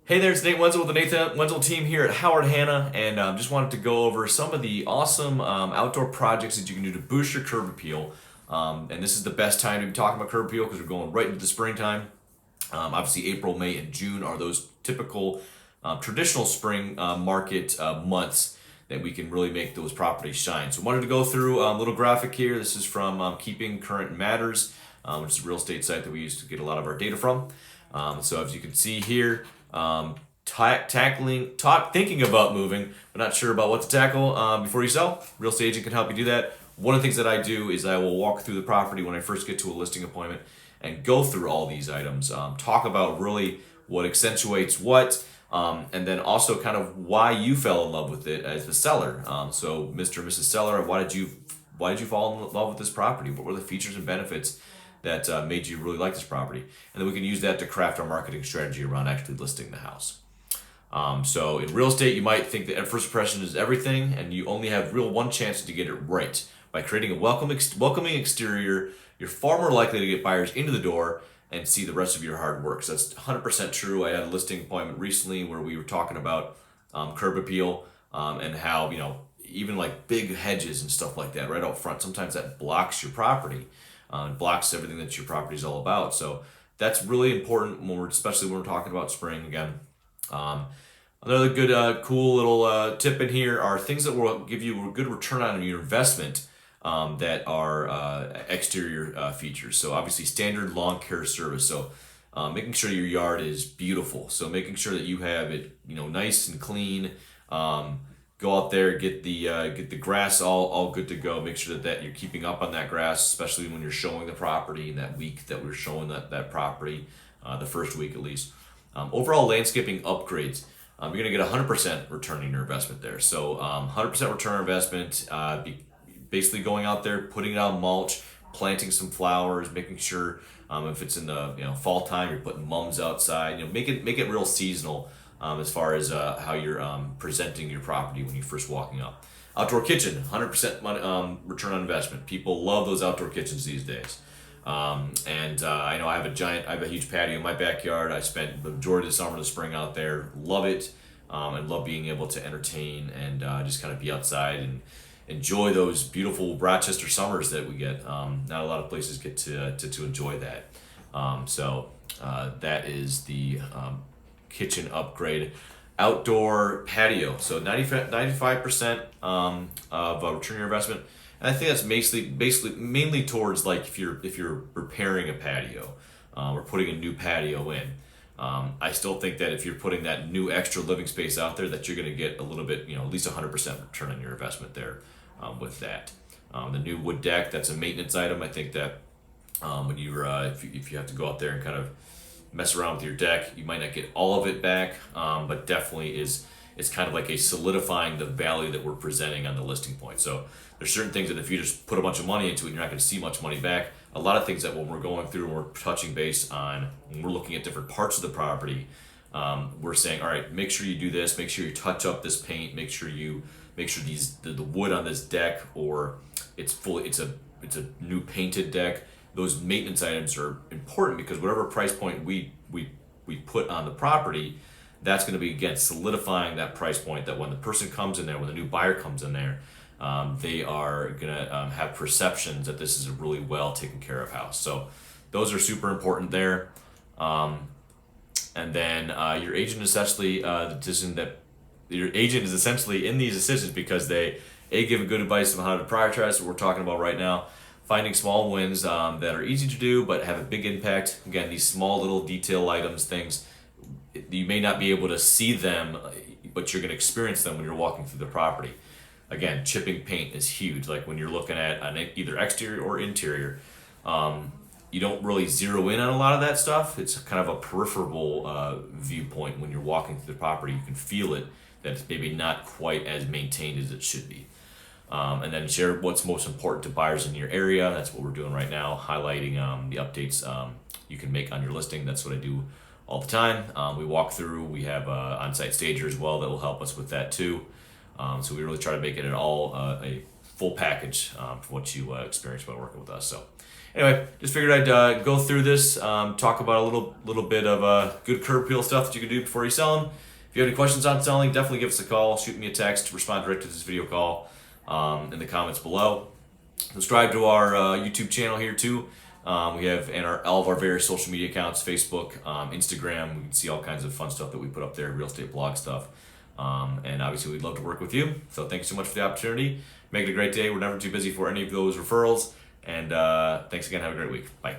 Hey there, it's Nate Wenzel with the Nathan Wenzel team here at Howard Hanna, and just wanted to go over some of the awesome outdoor projects that you can do to boost your curb appeal. And this is the best time to be talking about curb appeal because we're going right into the springtime. Obviously, April, May, and June are those typical traditional spring market months that we can really make those properties shine. So, I wanted to go through a little graphic here. This is from Keeping Current Matters, which is a real estate site that we used to get a lot of our data from. So, as you can see here, thinking about moving, but not sure about what to tackle before you sell. Real estate agent can help you do that. One of the things that I do is I will walk through the property when I first get to a listing appointment and go through all these items, talk about really what accentuates what, and then also kind of why you fell in love with it as the seller. So, Mr. and Mrs. Seller, why did you fall in love with this property? What were the features and benefits that made you really like this property? And then we can use that to craft our marketing strategy around actually listing the house. So in real estate, you might think that first impression is everything, and you only have one chance to get it right. By creating a welcoming exterior, you're far more likely to get buyers into the door and see the rest of your hard work. So that's 100% true. I had a listing appointment recently where we were talking about curb appeal and how, even like big hedges and stuff like that right out front, sometimes that blocks your property, blocks everything that your property is all about. So that's really important especially when we're talking about spring again. Another good, cool little tip in here are things that will give you a good return on your investment that are exterior features. So obviously standard lawn care service. So making sure your yard is beautiful. So making sure that you have it, nice and clean. Go out there, get the grass all good to go. Make sure that you're keeping up on that grass, especially when you're showing the property in that week that we're showing that property, the first week at least. Overall landscaping upgrades. You're going to get 100% return on your investment there. So 100% return on investment, basically going out there, putting out mulch, planting some flowers, making sure if it's in the fall time, you're putting mums outside. Make it real seasonal as far as how you're presenting your property when you're first walking up. Outdoor kitchen, 100% return on investment. People love those outdoor kitchens these days. I know I have a huge patio in my backyard. I spent the majority of the summer and the spring out there. Love it, and love being able to entertain and just kind of be outside and enjoy those beautiful Rochester summers that we get. Not a lot of places get to enjoy that. That is the kitchen upgrade. Outdoor patio, so 95% of return on your investment. And I think that's basically mainly towards like if you're repairing a patio or putting a new patio in. I still think that if you're putting that new extra living space out there, that you're going to get a little bit, at least 100% return on your investment there with that. The new wood deck, that's a maintenance item. I think that when you're if you have to go out there and kind of mess around with your deck, you might not get all of it back, but definitely it's kind of like a solidifying the value that we're presenting on the listing point. So there's certain things that if you just put a bunch of money into it, you're not going to see much money back. A lot of things that when we're going through and we're touching base on, when we're looking at different parts of the property, we're saying, all right, make sure you do this, make sure you touch up this paint, make sure the wood on this deck, or it's a new painted deck. Those maintenance items are important because whatever price point we put on the property, that's going to be, again, solidifying that price point that when the person comes in there, when the new buyer comes in there, they are going to have perceptions that this is a really well taken care of house. So those are super important there. And then your agent essentially, your agent is essentially in these decisions because they give a good advice on how to prioritize what we're talking about right now. Finding small wins that are easy to do but have a big impact. Again, these small little detail items, things, you may not be able to see them, but you're going to experience them when you're walking through the property. Again, chipping paint is huge. Like when you're looking at either exterior or interior, you don't really zero in on a lot of that stuff. It's kind of a peripheral viewpoint when you're walking through the property. You can feel it, that it's maybe not quite as maintained as it should be. And then share what's most important to buyers in your area. That's what we're doing right now, highlighting the updates you can make on your listing. That's what I do all the time. We walk through. We have on-site stager as well that will help us with that too. So we really try to make it all a full package for what you experience by working with us. So anyway, just figured I'd go through this, talk about a little bit of good curb appeal stuff that you can do before you sell them. If you have any questions on selling, definitely give us a call, shoot me a text, respond directly to this video call in the comments below. Subscribe to our YouTube channel here too. We have all of our various social media accounts, Facebook, Instagram. We can see all kinds of fun stuff that we put up there, real estate blog stuff. And obviously we'd love to work with you. So thanks so much for the opportunity. Make it a great day. We're never too busy for any of those referrals. And thanks again. Have a great week. Bye.